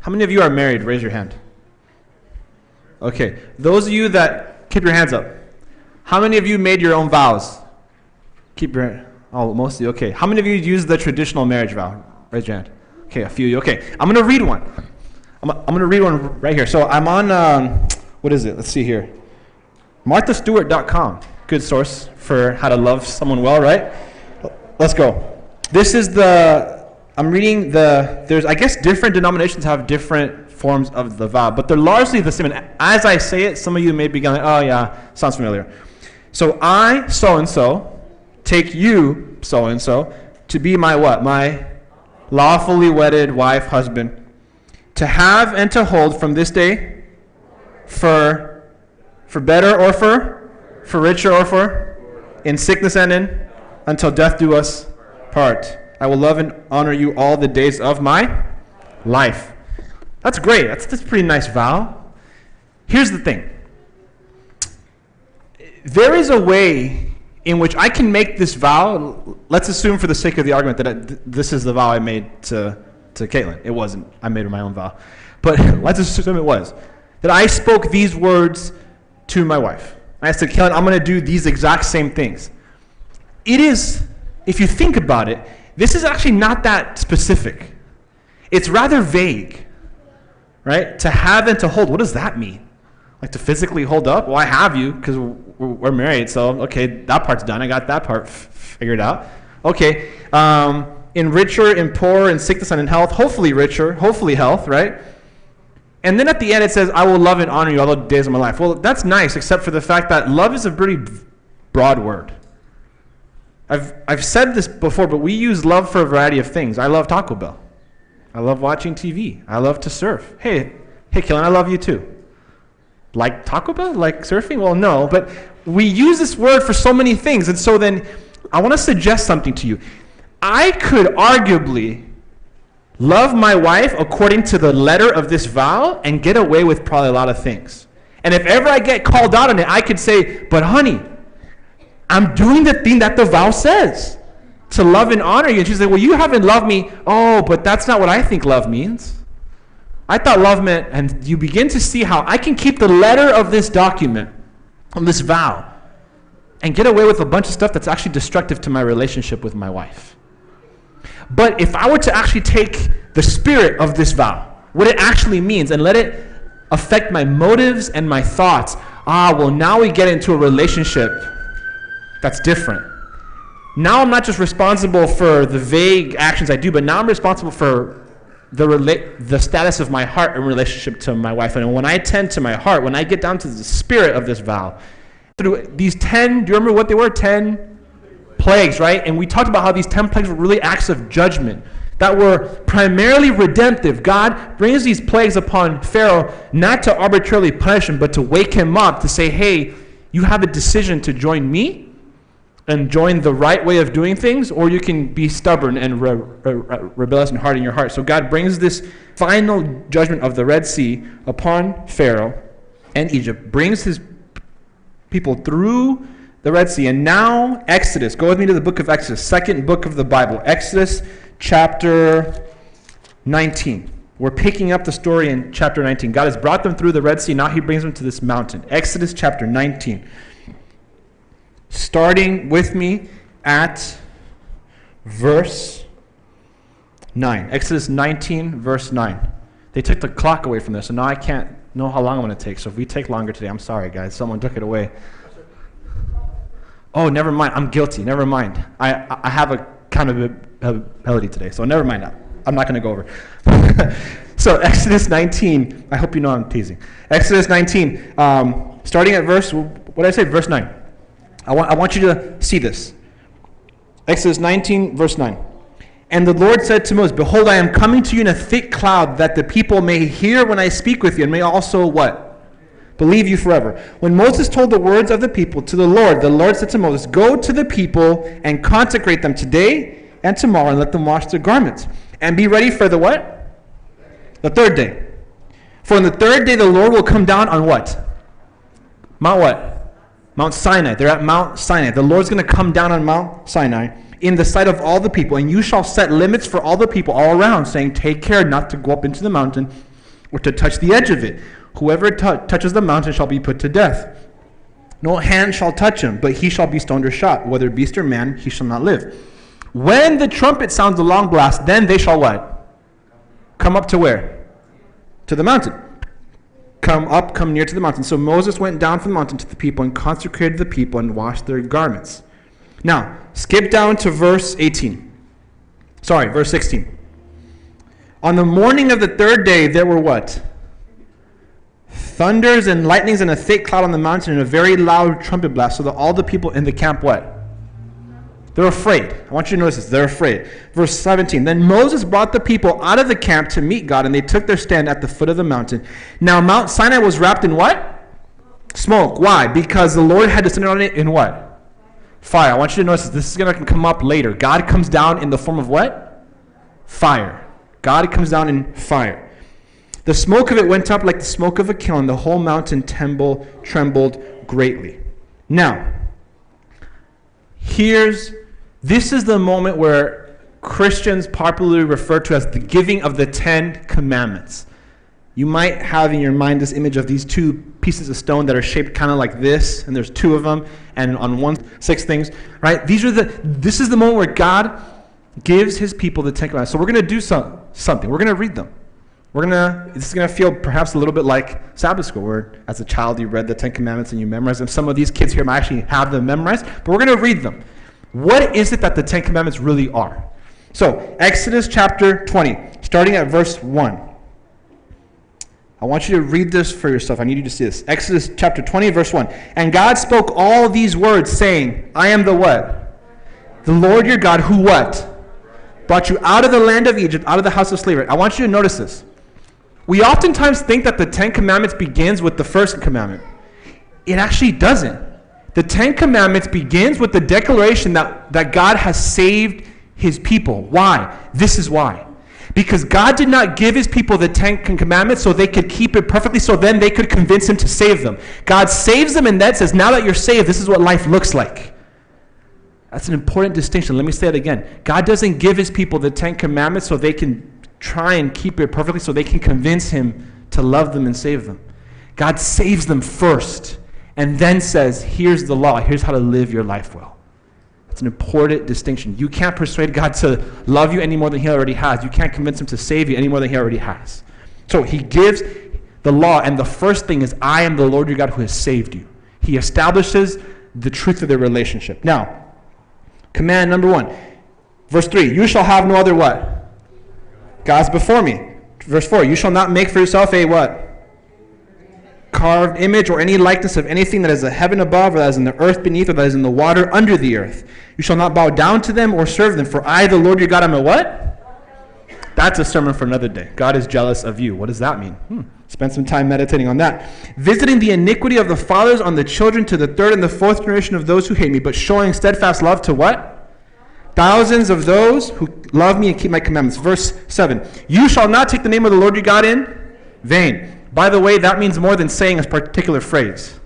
How many of you are married? Raise your hand. Okay. Those of you that, keep your hands up. How many of you made your own vows? Keep your, oh, most of you. Okay. How many of you use the traditional marriage vow? Raise your hand. Okay, a few of you. Okay. I'm going to read one. I'm going to read one right here. So I'm on, what is it? Let's see here. MarthaStewart.com. Good source for how to love someone well, right? Let's go. This is I'm reading there's, I guess, different denominations have different forms of the vow, but they're largely the same. And as I say it, some of you may be going, oh yeah, sounds familiar. So I, so-and-so, take you, so-and-so, to be my what? My lawfully wedded wife, husband, to have and to hold from this day for better or for richer or for, in sickness and in, until death do us part. I will love and honor you all the days of my life. That's great. That's a pretty nice vow. Here's the thing. There is a way in which I can make this vow. Let's assume for the sake of the argument that this is the vow I made to Caitlin. It wasn't. I made her my own vow. But let's assume it was. That I spoke these words to my wife. I said, Caitlin, I'm going to do these exact same things. It is, if you think about it, this is actually not that specific. It's rather vague, right? To have and to hold, what does that mean? Like to physically hold up? Well, I have you because we're married, so okay, that part's done. I got that part figured out. Okay, in richer, in poor, in sickness and in health, hopefully richer, hopefully health, right? And then at the end it says, I will love and honor you all the days of my life. Well, that's nice, except for the fact that love is a pretty broad word. I've said this before, but we use love for a variety of things. I love Taco Bell. I love watching TV. I love to surf. Hey, Kellen, I love you too. Like Taco Bell? Like surfing? Well, no, but we use this word for so many things. And so then I want to suggest something to you. I could arguably love my wife according to the letter of this vow and get away with probably a lot of things. And if ever I get called out on it, I could say, but honey, I'm doing the thing that the vow says, to love and honor you. And she's like, well, you haven't loved me. Oh, but that's not what I think love means. I thought love meant, and you begin to see how I can keep the letter of this document, of this vow, and get away with a bunch of stuff that's actually destructive to my relationship with my wife. But if I were to actually take the spirit of this vow, what it actually means, and let it affect my motives and my thoughts, well, now we get into a relationship that's different. Now I'm not just responsible for the vague actions I do, but now I'm responsible for the status of my heart in relationship to my wife. And when I tend to my heart, when I get down to the spirit of this vow, through these 10, do you remember what they were? 10 plagues, right? And we talked about how these 10 plagues were really acts of judgment that were primarily redemptive. God brings these plagues upon Pharaoh not to arbitrarily punish him, but to wake him up, to say, hey, you have a decision to join me and join the right way of doing things, or you can be stubborn and rebellious and hard in your heart. So God brings this final judgment of the Red Sea upon Pharaoh and Egypt, brings his people through the Red Sea, and now Exodus. Go with me to the book of Exodus, second book of the Bible, Exodus chapter 19. We're picking up the story in chapter 19. God has brought them through the Red Sea, now he brings them to this mountain. Exodus chapter 19. Starting with me at verse 9. Exodus 19, verse 9. They took the clock away from this, so now I can't know how long I'm going to take. So if we take longer today, I'm sorry, guys. Someone took it away. Oh, never mind. I'm guilty. Never mind. I have accountability today, so never mind. I'm not going to go over. So Exodus 19. I hope you know I'm teasing. Exodus 19, starting at verse, what did I say? Verse 9. I want you to see this. Exodus 19, verse 9. And the Lord said to Moses, behold, I am coming to you in a thick cloud, that the people may hear when I speak with you, and may also what? Believe you forever. When Moses told the words of the people to the Lord said to Moses, go to the people and consecrate them today and tomorrow, and let them wash their garments. And be ready for the what? The third day. For on the third day the Lord will come down on what? Mount what? Mount Sinai. They're at Mount Sinai. The Lord's going to come down on Mount Sinai in the sight of all the people. And you shall set limits for all the people all around, saying, take care not to go up into the mountain, or to touch the edge of it. Whoever touches the mountain shall be put to death. No hand shall touch him, but he shall be stoned or shot. Whether beast or man, he shall not live. When the trumpet sounds a long blast, then they shall what? Come up to where? To the mountain. Come near to the mountain. So Moses went down from the mountain to the people and consecrated the people and washed their garments. Now, skip down to verse 16. On the morning of the third day, there were what? Thunders and lightnings and a thick cloud on the mountain and a very loud trumpet blast, so that all the people in the camp what? They're afraid. I want you to notice this. They're afraid. Verse 17. Then Moses brought the people out of the camp to meet God, and they took their stand at the foot of the mountain. Now Mount Sinai was wrapped in what? Smoke. Why? Because the Lord had descended on it in what? Fire. I want you to notice this. This is going to come up later. God comes down in the form of what? Fire. God comes down in fire. The smoke of it went up like the smoke of a kiln. The whole mountain trembled greatly. Now, this is the moment where Christians popularly refer to as the giving of the 10 Commandments. You might have in your mind this image of these two pieces of stone that are shaped kind of like this, and there's two of them, and on one, 6 things, right? This is the moment where God gives his people the 10 Commandments. So we're going to do something. We're going to read them. This is going to feel perhaps a little bit like Sabbath school, where as a child you read the 10 Commandments and you memorized them. Some of these kids here might actually have them memorized, but we're going to read them. What is it that the 10 Commandments really are? So, Exodus chapter 20, starting at verse 1. I want you to read this for yourself. I need you to see this. Exodus chapter 20, verse 1. And God spoke all these words, saying, I am the what? The Lord your God, who what? Brought you out of the land of Egypt, out of the house of slavery. I want you to notice this. We oftentimes think that the 10 Commandments begins with the first commandment. It actually doesn't. The 10 Commandments begins with the declaration that God has saved his people. Why? This is why. Because God did not give his people the 10 Commandments so they could keep it perfectly, so then they could convince him to save them. God saves them and then says, now that you're saved, this is what life looks like. That's an important distinction. Let me say it again. God doesn't give his people the 10 Commandments so they can try and keep it perfectly, so they can convince him to love them and save them. God saves them first and then says, here's the law. Here's how to live your life well. It's an important distinction. You can't persuade God to love you any more than he already has. You can't convince him to save you any more than he already has. So he gives the law, and the first thing is, I am the Lord your God who has saved you. He establishes the truth of their relationship. Now, command number 1, verse 3, you shall have no other what? Gods before me. Verse 4, you shall not make for yourself a what? Carved image or any likeness of anything that is in the heaven above, or that is in the earth beneath, or that is in the water under the earth. You shall not bow down to them or serve them, for I, the Lord your God, am a what? That's a sermon for another day. God is jealous of you. What does that mean? Spend some time meditating on that. Visiting the iniquity of the fathers on the children to the 3rd and the 4th generation of those who hate me, but showing steadfast love to what? Thousands of those who love me and keep my commandments. Verse 7. You shall not take the name of the Lord your God in vain. By the way, that means more than saying a particular phrase.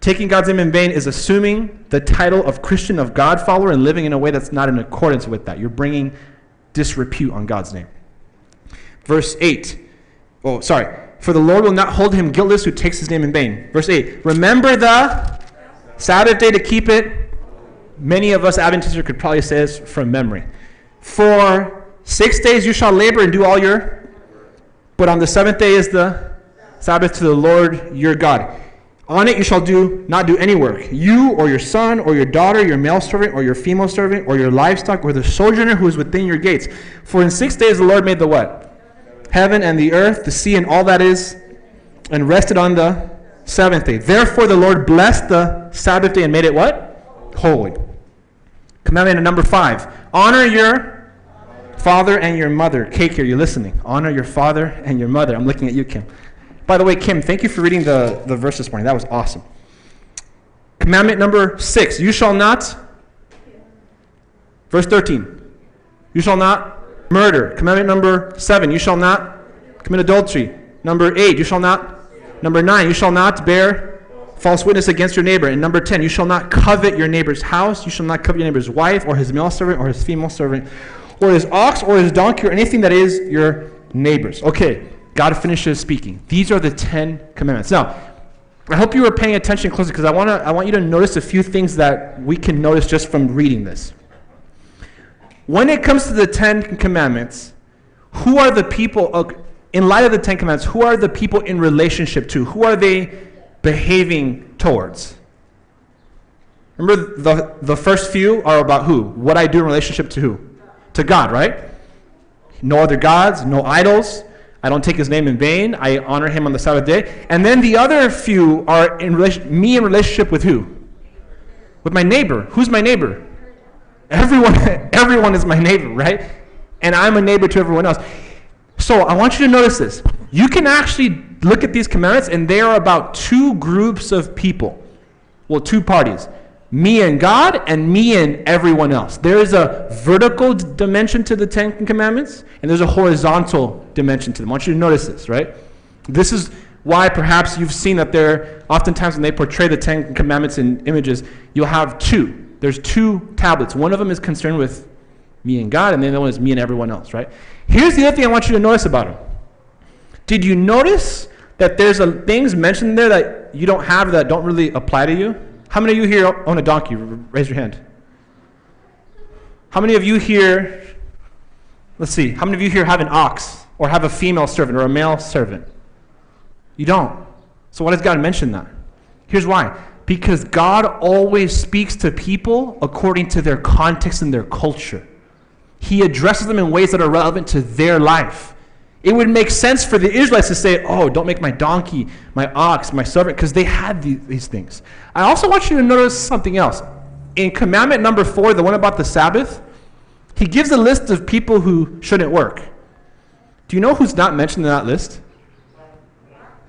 Taking God's name in vain is assuming the title of Christian, of God follower, and living in a way that's not in accordance with that. You're bringing disrepute on God's name. Verse 8. For the Lord will not hold him guiltless who takes his name in vain. Verse 8. Remember the Sabbath day to keep it. Many of us Adventists could probably say this from memory. For 6 days you shall labor and do all but on the 7th day is the Sabbath to the Lord your God. On it you shall not do any work. You or your son or your daughter, your male servant or your female servant, or your livestock, or the sojourner who is within your gates. For in 6 days the Lord made the what? Heaven and the earth, the sea and all that is, and rested on the 7th day. Therefore the Lord blessed the Sabbath day and made it what? Holy. Commandment number 5. Honor your father and your mother. Cake here, you're listening. Honor your father and your mother. I'm looking at you, Kim. By the way, Kim, thank you for reading the verse this morning. That was awesome. Commandment number 6. You shall not. Verse 13. You shall not murder. Commandment number 7. You shall not commit adultery. Number 8. You shall not. Number 9. You shall not bear false witness against your neighbor. And number 10, you shall not covet your neighbor's house. You shall not covet your neighbor's wife, or his male servant, or his female servant, or his ox, or his donkey, or anything that is your neighbor's. Okay, God finishes speaking. These are the 10 commandments. Now, I hope you were paying attention closely because I want you to notice a few things that we can notice just from reading this. When it comes to the 10 commandments, who are the people, in light of the 10 commandments, who are the people in relationship to? Who are they behaving towards? Remember, the first few are about who? What I do in relationship to who? To God, right? No other gods, no idols. I don't take his name in vain. I honor him on the Sabbath day. And then the other few are me in relationship with who? With my neighbor. Who's my neighbor? Everyone is my neighbor, right? And I'm a neighbor to everyone else. So I want you to notice this. You can actually look at these commandments, and they are about two groups of people. Well, two parties. Me and God, and me and everyone else. There is a vertical dimension to the 10 commandments, and there's a horizontal dimension to them. I want you to notice this, right? This is why perhaps you've seen that there, oftentimes when they portray the 10 commandments in images, you'll have two. There's two tablets. One of them is concerned with me and God, and the other one is me and everyone else, right? Here's the other thing I want you to notice about them. Did you notice that there's things mentioned there that you don't have that don't really apply to you? How many of you here own a donkey? Raise your hand. How many of you here, let's see, how many of you here have an ox or have a female servant or a male servant? You don't. So why does God mention that? Here's why. Because God always speaks to people according to their context and their culture. He addresses them in ways that are relevant to their life. It would make sense for the Israelites to say, oh, don't make my donkey, my ox, my servant, because they had these things. I also want you to notice something else. In commandment number 4, the one about the Sabbath, he gives a list of people who shouldn't work. Do you know who's not mentioned in that list?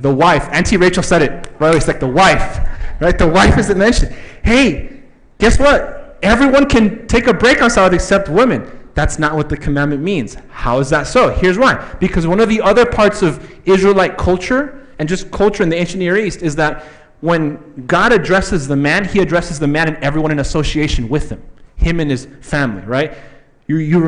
The wife. Auntie Rachel said it. Right? It's like the wife. Right? The wife isn't mentioned. Hey, guess what? Everyone can take a break on Sabbath except women. That's not what the commandment means. How is that so? Here's why. Because one of the other parts of Israelite culture, and just culture in the ancient Near East, is that when God addresses the man, he addresses the man and everyone in association with him and his family, right? You